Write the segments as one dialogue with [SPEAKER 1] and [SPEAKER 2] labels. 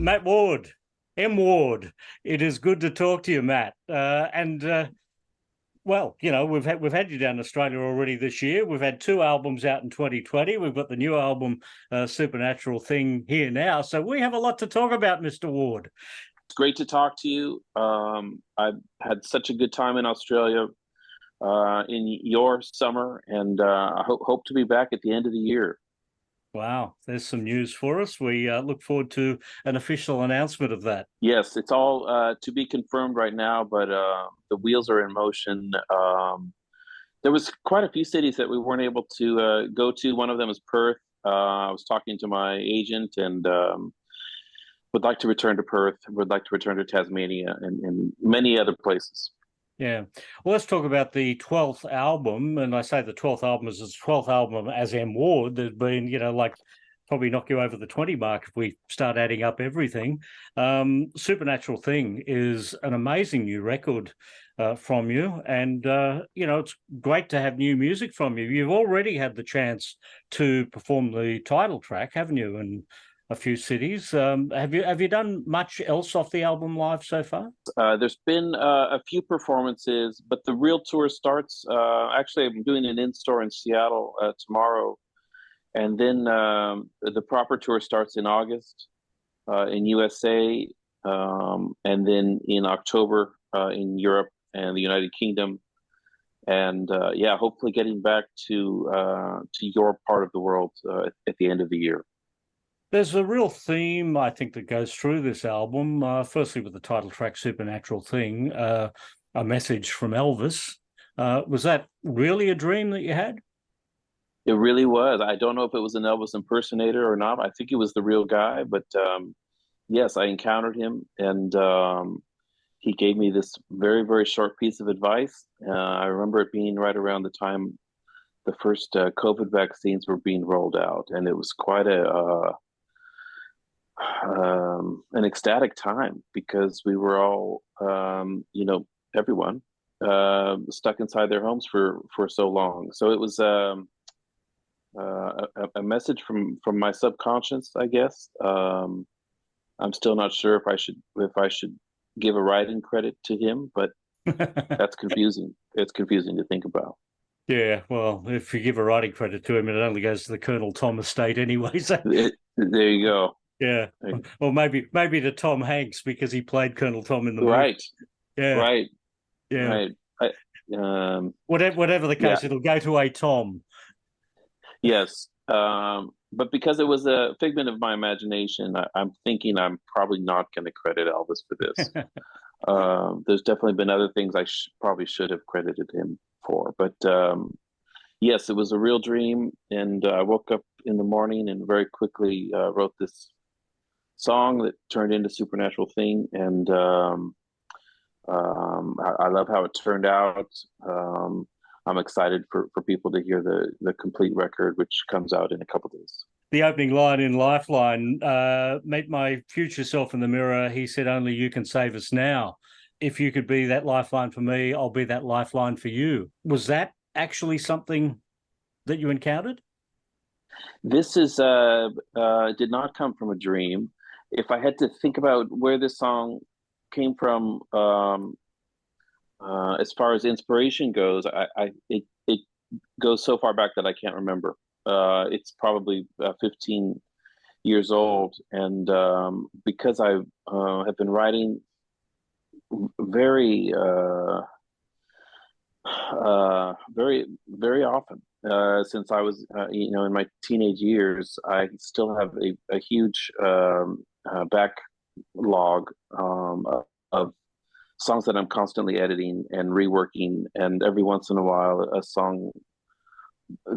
[SPEAKER 1] Matt Ward, M.Ward. It is good to talk to you, Matt. Well, we've had you down in Australia already this year. We've had two albums out in 2020. We've got the new album, Supernatural Thing, here now. So we have a lot to talk about, Mr. Ward.
[SPEAKER 2] It's great to talk to you. I've had such a good time in Australia in your summer, and I hope to be back at the end of the year.
[SPEAKER 1] Wow, there's some news for us. We look forward to an official announcement of that.
[SPEAKER 2] Yes, it's all to be confirmed right now, but the wheels are in motion. There was quite a few cities that we weren't able to go to. One of them is Perth. I was talking to my agent and would like to return to Perth, would like to return to Tasmania and many other places.
[SPEAKER 1] Yeah. Well, let's talk about the 12th album. And I say the 12th album is the 12th album as M.Ward. There's been, like probably knock you over the 20 mark if we start adding up everything. Supernatural Thing is an amazing new record from you. And, it's great to have new music from you. You've already had the chance to perform the title track, haven't you? And a few cities. Have you done much else off the album live so far?
[SPEAKER 2] There's been a few performances, but the real tour starts. Actually, I'm doing an in-store in Seattle tomorrow, and then the proper tour starts in August in USA, and then in October in Europe and the United Kingdom, and yeah, hopefully getting back to your part of the world at the end of the year.
[SPEAKER 1] There's a real theme, I think, that goes through this album. Firstly, with the title track "Supernatural Thing," a message from Elvis. Was that really a dream that you had?
[SPEAKER 2] It really was. I don't know if it was an Elvis impersonator or not. I think he was the real guy, but yes, I encountered him, and he gave me this very, very short piece of advice. I remember it being right around the time the first COVID vaccines were being rolled out, and it was quite an ecstatic time because we were all, everyone stuck inside their homes for so long. So it was a message from my subconscious, I guess. I'm still not sure if I should give a writing credit to him, but that's confusing. It's confusing to think about.
[SPEAKER 1] Yeah, well, if you give a writing credit to him, it only goes to the Colonel Tom estate anyway. So
[SPEAKER 2] There you go.
[SPEAKER 1] yeah, or maybe to Tom Hanks because he played Colonel Tom in the movie.
[SPEAKER 2] Right,
[SPEAKER 1] Yeah,
[SPEAKER 2] right,
[SPEAKER 1] yeah.
[SPEAKER 2] right.
[SPEAKER 1] Whatever the
[SPEAKER 2] Yeah,
[SPEAKER 1] case, it'll go to a Tom.
[SPEAKER 2] yes. But because it was a figment of my imagination, I'm thinking I'm probably not going to credit Elvis for this. There's definitely been other things I probably should have credited him for, but yes, it was a real dream. And I woke up in the morning and very quickly wrote this song that turned into Supernatural Thing, and I love how it turned out. I'm excited for people to hear the complete record, which comes out in a couple days.
[SPEAKER 1] The opening line in Lifeline, meet my future self in the mirror. He said, only you can save us now. If you could be that lifeline for me, I'll be that lifeline for you. Was that actually something that you encountered?
[SPEAKER 2] This is did not come from a dream. If I had to think about where this song came from, as far as inspiration goes, it goes so far back that I can't remember. It's probably 15 years old, and because I have been writing very, very, very often since I was, in my teenage years, I still have a huge backlog of songs that I'm constantly editing and reworking, and every once in a while, a song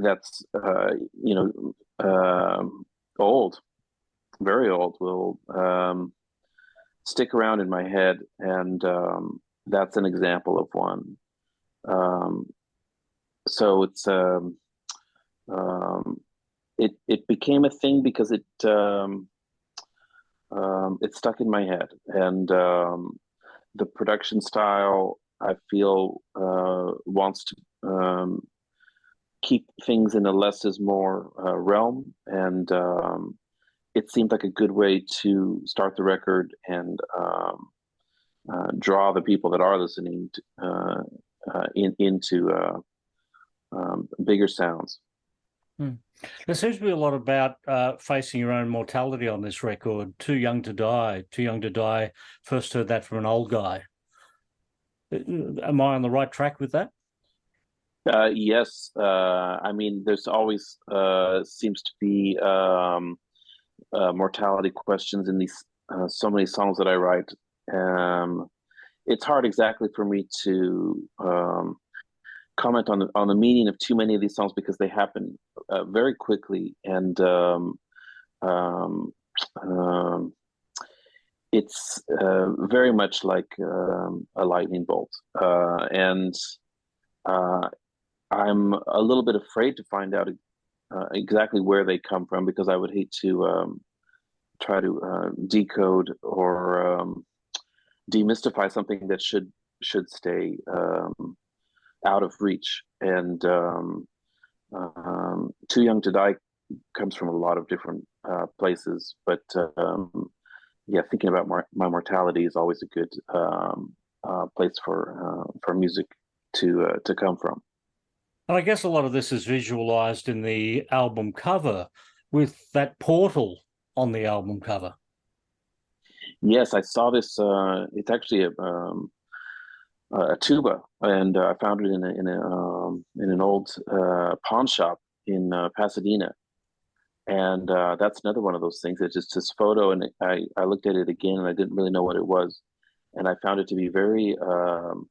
[SPEAKER 2] that's old, very old, will stick around in my head, and that's an example of one. Um, so um, it became a thing because it stuck in my head, and the production style I feel wants to keep things in a less is more realm, and it seemed like a good way to start the record and draw the people that are listening into bigger sounds.
[SPEAKER 1] Hmm. There seems to be a lot about facing your own mortality on this record. Too young to die. Too young to die. First heard that from an old guy. Am I on the right track with that?
[SPEAKER 2] Yes, I mean, there's always seems to be mortality questions in these so many songs that I write. Um, it's hard exactly for me to comment on the meaning of too many of these songs because they happen very quickly, and um, um, it's very much like a lightning bolt. And uh, I'm a little bit afraid to find out exactly where they come from because I would hate to try to decode or demystify something that should stay out of reach. And Too Young to Die comes from a lot of different places, but yeah, thinking about my mortality is always a good place for music to come from.
[SPEAKER 1] And I guess a lot of this is visualized in the album cover with that portal on the album cover.
[SPEAKER 2] Yes, I saw this. It's actually a tuba, and I found it in an old pawn shop in Pasadena. And that's another one of those things. It's just this photo, and I looked at it again, and I didn't really know what it was, and I found it to be very um,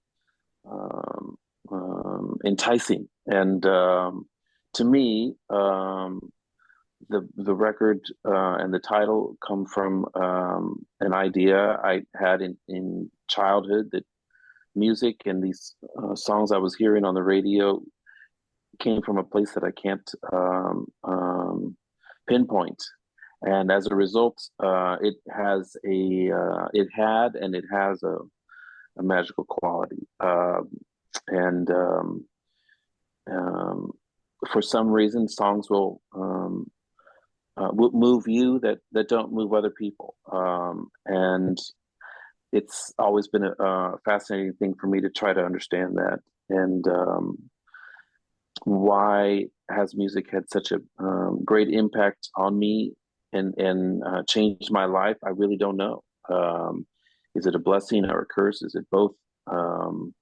[SPEAKER 2] enticing. And to me, the record and the title come from an idea I had in childhood that music and these songs I was hearing on the radio came from a place that I can't pinpoint. And as a result, it had and it has a magical quality. And For some reason, songs will move you that don't move other people. And it's always been a fascinating thing for me to try to understand that. And Why has music had such a great impact on me and changed my life? I really don't know. Is it a blessing or a curse? Is it both? Um,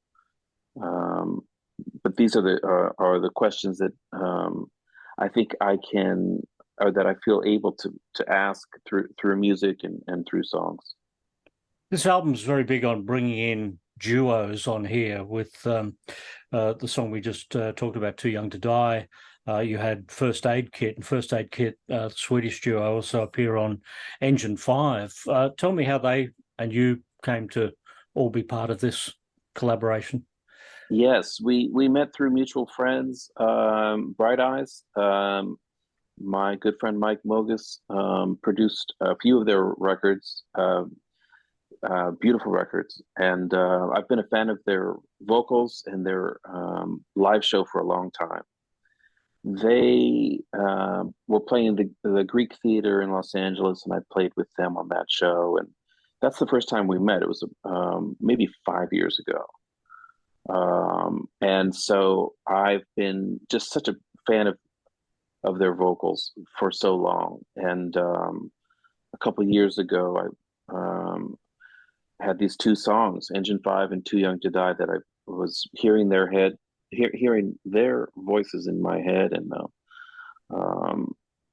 [SPEAKER 2] um, but these are the questions that I think I can or that I feel able to ask through music and through songs.
[SPEAKER 1] This album's very big on bringing in duos on here with the song we just talked about, Too Young to Die. You had First Aid Kit, and First Aid Kit, the Swedish duo, also appear on Engine 5. Tell me how they and you came to all be part of this collaboration.
[SPEAKER 2] Yes, we met through mutual friends, Bright Eyes. My good friend Mike Mogus produced a few of their records, beautiful records, and I've been a fan of their vocals and their live show for a long time. They were playing the Greek Theater in Los Angeles, and I played with them on that show, and that's the first time we met. It was maybe 5 years ago. And so I've been just such a fan of their vocals for so long. And a couple of years ago, I had these two songs, Engine 5 and Too Young to Die, that I was hearing their voices in my head. And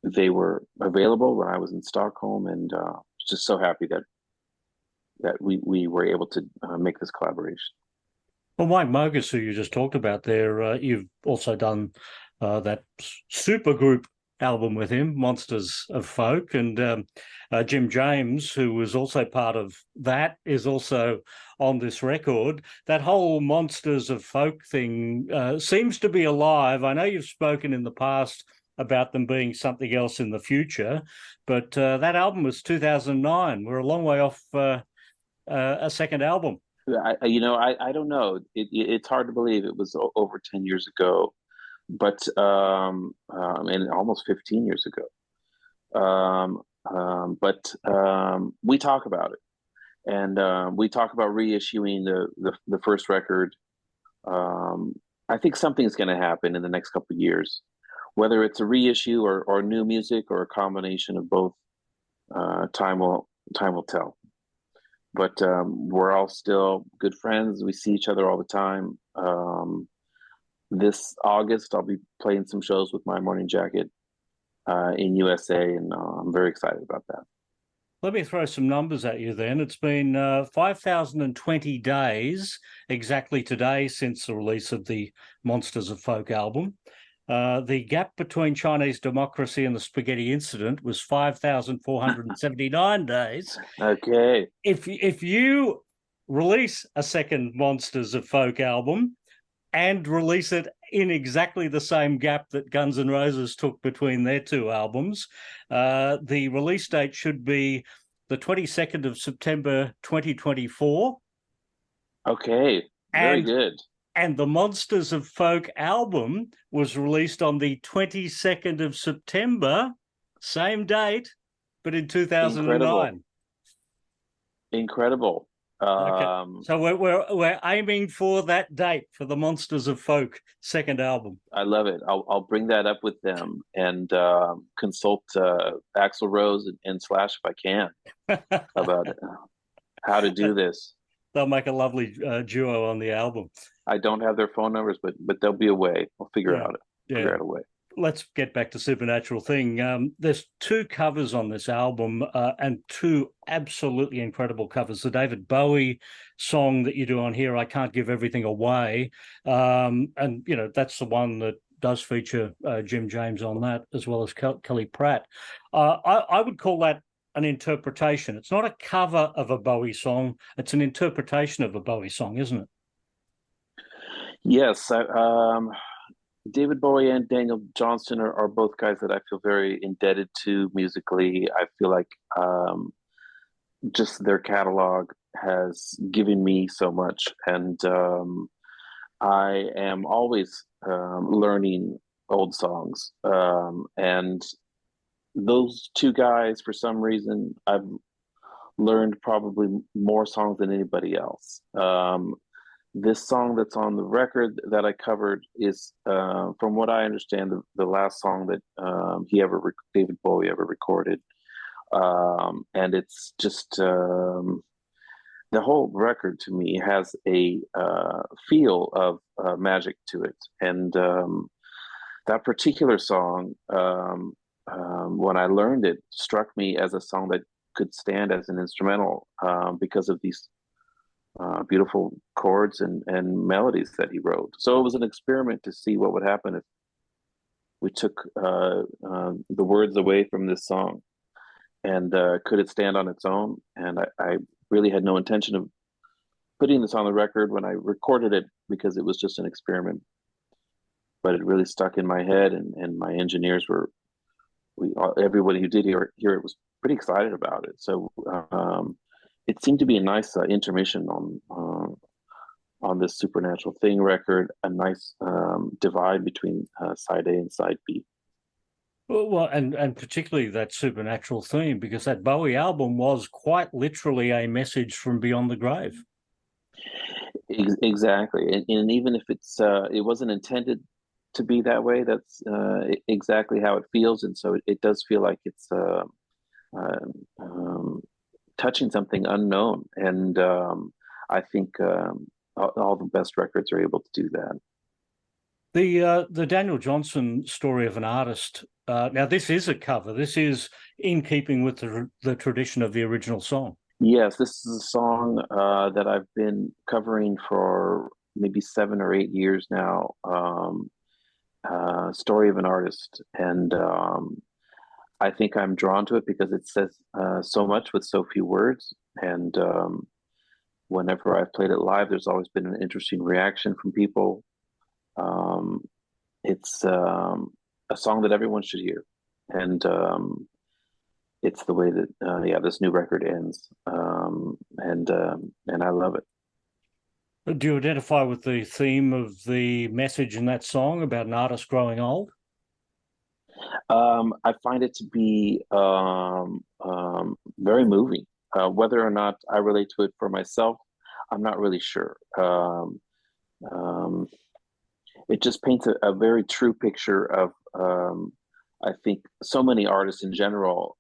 [SPEAKER 2] they were available when I was in Stockholm. And just so happy that we were able to make this collaboration.
[SPEAKER 1] Well, Mike Mogus, who you just talked about there, you've also done that supergroup album with him, Monsters of Folk, and Jim James, who was also part of that, is also on this record. That whole Monsters of Folk thing seems to be alive. I know you've spoken in the past about them being something else in the future, but that album was 2009. We're a long way off a second album.
[SPEAKER 2] I don't know. It's hard to believe it was over 10 years ago, but and almost 15 years ago. But we talk about it, and we talk about reissuing the first record. Um, I think something's going to happen in the next couple of years, whether it's a reissue or new music or a combination of both. Time will tell. But we're all still good friends. We see each other all the time. This August, I'll be playing some shows with My Morning Jacket in USA, and I'm very excited about that.
[SPEAKER 1] Let me throw some numbers at you then. It's been 5,020 days exactly today since the release of the Monsters of Folk album. The gap between Chinese democracy and the spaghetti incident was 5,479 days.
[SPEAKER 2] Okay.
[SPEAKER 1] If you release a second Monsters of Folk album and release it in exactly the same gap that Guns N' Roses took between their two albums, the release date should be the 22nd of September 2024.
[SPEAKER 2] Okay, very good.
[SPEAKER 1] And the Monsters of Folk album was released on the 22nd of September, same date, but in 2009.
[SPEAKER 2] Incredible.
[SPEAKER 1] Okay. So we're aiming for that date for the Monsters of Folk second album.
[SPEAKER 2] I love it. I'll bring that up with them and consult Axl Rose and Slash if I can about how to do this.
[SPEAKER 1] They'll make a lovely duo on the album.
[SPEAKER 2] I don't have there's phone numbers, but there'll be a way. We'll figure out a way.
[SPEAKER 1] Let's get back to Supernatural Thing. There's two covers on this album and two absolutely incredible covers. The David Bowie song that you do on here, I Can't Give Everything Away. And, you know, that's the one that does feature Jim James on that, as well as Kelly Pratt. I would call that an interpretation. It's not a cover of a Bowie song. It's an interpretation of a Bowie song, isn't it?
[SPEAKER 2] Yes. David Bowie and Daniel Johnston are both guys that I feel very indebted to musically. I feel like just their catalog has given me so much, and I am always learning old songs. And those two guys, for some reason, I've learned probably more songs than anybody else. This song that's on the record that I covered is, from what I understand, the last song that David Bowie ever recorded. And it's just, the whole record to me has a feel of magic to it. And that particular song, when I learned it, struck me as a song that could stand as an instrumental because of these beautiful chords and melodies that he wrote. So it was an experiment to see what would happen if we took the words away from this song, and could it stand on its own? And I really had no intention of putting this on the record when I recorded it, because it was just an experiment. But it really stuck in my head, and my engineers everybody who did hear it was pretty excited about it. So it seemed to be a nice intermission on this Supernatural Thing record, a nice divide between side A and side B.
[SPEAKER 1] Well, and particularly that Supernatural theme, because that Bowie album was quite literally a message from beyond the grave.
[SPEAKER 2] Exactly, and even if it wasn't intended to be that way, that's exactly how it feels, and so it does feel like it's touching something unknown, and I think all the best records are able to do that.
[SPEAKER 1] The Daniel Johnston Story of an Artist. Now, this is a cover. This is in keeping with the tradition of the original song.
[SPEAKER 2] Yes, this is a song that I've been covering for maybe 7 or 8 years now. Story of an Artist, and I think I'm drawn to it because it says so much with so few words. And whenever I've played it live, there's always been an interesting reaction from people. It's a song that everyone should hear, and it's the way that this new record ends, and I love it.
[SPEAKER 1] Do you identify with the theme of the message in that song about an artist growing old?
[SPEAKER 2] I find it to be very moving. Whether or not I relate to it for myself, I'm not really sure. Um, it just paints a very true picture of, I think, so many artists in general.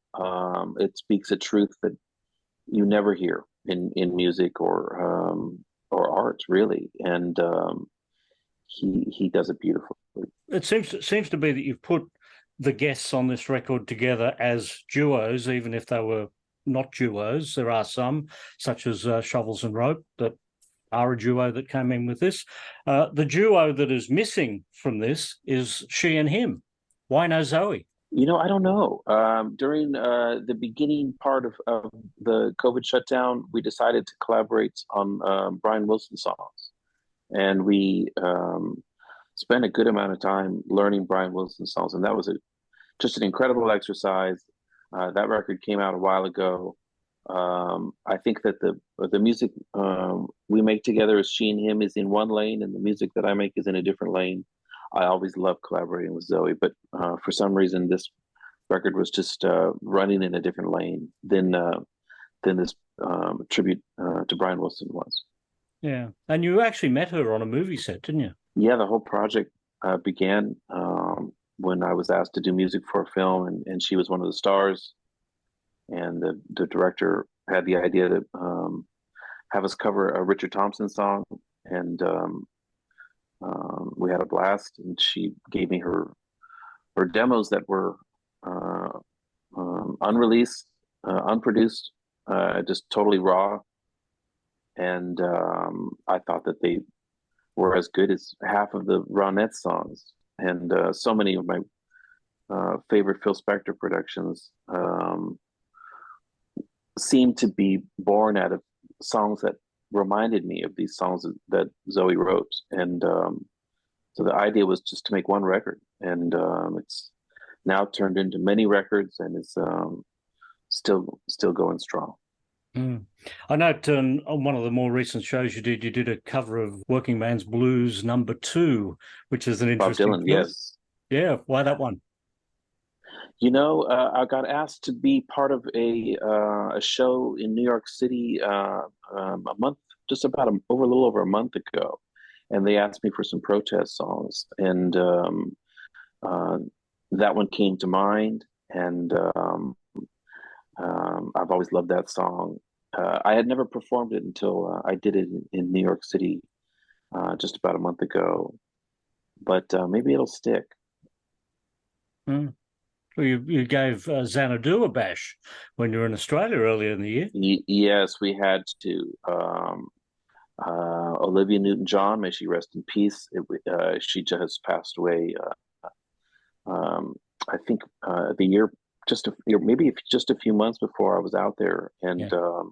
[SPEAKER 2] It speaks a truth that you never hear in music or art, really. And he does it beautifully.
[SPEAKER 1] It seems to be that you've put the guests on this record together as duos, even if they were not duos. There are some, such as Shovels and Rope, that are a duo that came in with this. The duo that is missing from this is She and Him. Why no Zoe?
[SPEAKER 2] I don't know. During the beginning part of the COVID shutdown, we decided to collaborate on Brian Wilson songs. And we spent a good amount of time learning Brian Wilson songs. And that was just an incredible exercise. That record came out a while ago. I think that the music we make together as She and Him is in one lane, and the music that I make is in a different lane. I always love collaborating with Zoe, but for some reason this record was just running in a different lane than this tribute to Brian Wilson was.
[SPEAKER 1] Yeah, and you actually met her on a movie set, didn't you?
[SPEAKER 2] Yeah, the whole project began when I was asked to do music for a film, and she was one of the stars. And the director had the idea to have us cover a Richard Thompson song, and we had a blast. And she gave me her demos that were unreleased, unproduced, just totally raw. And I thought that they were as good as half of the Ronettes songs, and so many of my favorite Phil Spector productions seemed to be born out of songs that reminded me of these songs that Zoe wrote. And so the idea was just to make one record, and it's now turned into many records, and it's still going strong.
[SPEAKER 1] Mm. I note on one of the more recent shows you did a cover of Working Man's Blues #2, which is an interesting
[SPEAKER 2] Bob Dylan, yes.
[SPEAKER 1] Yeah, why that one?
[SPEAKER 2] I got asked to be part of a show in New York City a little over a month ago, and they asked me for some protest songs, and that one came to mind, and I've always loved that song. I had never performed it until I did it in New York City just about a month ago, but maybe it'll stick.
[SPEAKER 1] Mm. Well, you gave Xanadu a bash when you were in Australia earlier in the year.
[SPEAKER 2] Yes, we had to. Olivia Newton-John, may she rest in peace. She just passed away. I think maybe just a few months before I was out there, and yeah.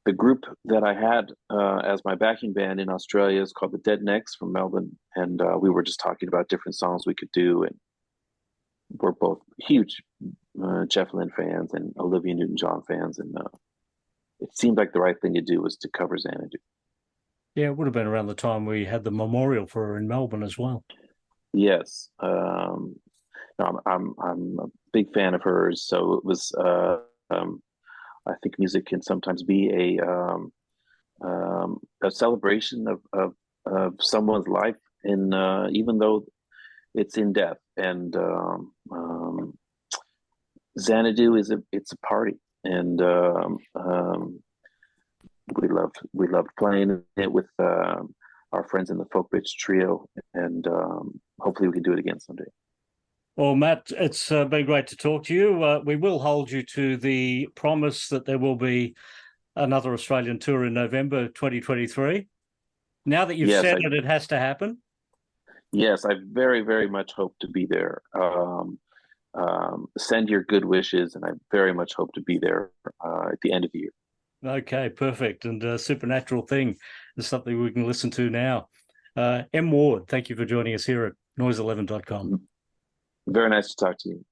[SPEAKER 2] The group that I had as my backing band in Australia is called the Dead Necks from Melbourne, and we were just talking about different songs we could do, and we're both huge Jeff Lynne fans and Olivia Newton-John fans, and it seemed like the right thing to do was to cover Xanadu.
[SPEAKER 1] Yeah, it would have been around the time we had the memorial for her in Melbourne as well.
[SPEAKER 2] Yes, I'm a big fan of hers, so it was. I think music can sometimes be a celebration of someone's life, and even though it's in death. And Xanadu it's a party, and we loved playing it with our friends in the Folk Bitch Trio, and hopefully we can do it again someday.
[SPEAKER 1] Well, Matt, it's been great to talk to you. We will hold you to the promise that there will be another Australian tour in November 2023. Now that you've said it has to happen.
[SPEAKER 2] Yes, I very, very much hope to be there. Send your good wishes, and I very much hope to be there at the end of the year.
[SPEAKER 1] Okay, perfect. And Supernatural Thing is something we can listen to now. M.Ward, thank you for joining us here at noise11.com.
[SPEAKER 2] Very nice to talk to you.